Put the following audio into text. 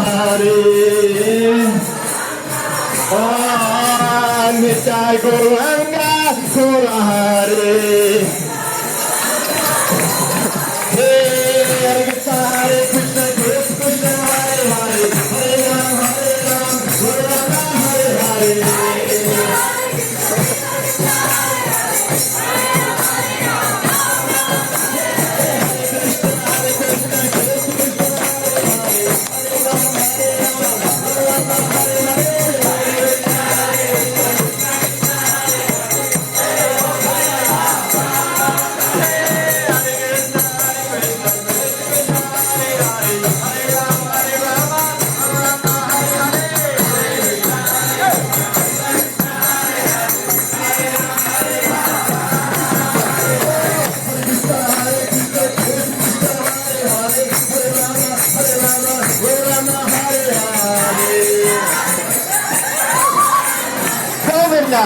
Hare Nitai Gauranga Gaura Hare Hare Krishna Krishna Krishna Hare Hare Hare Ram Hare Ram Hare Govinda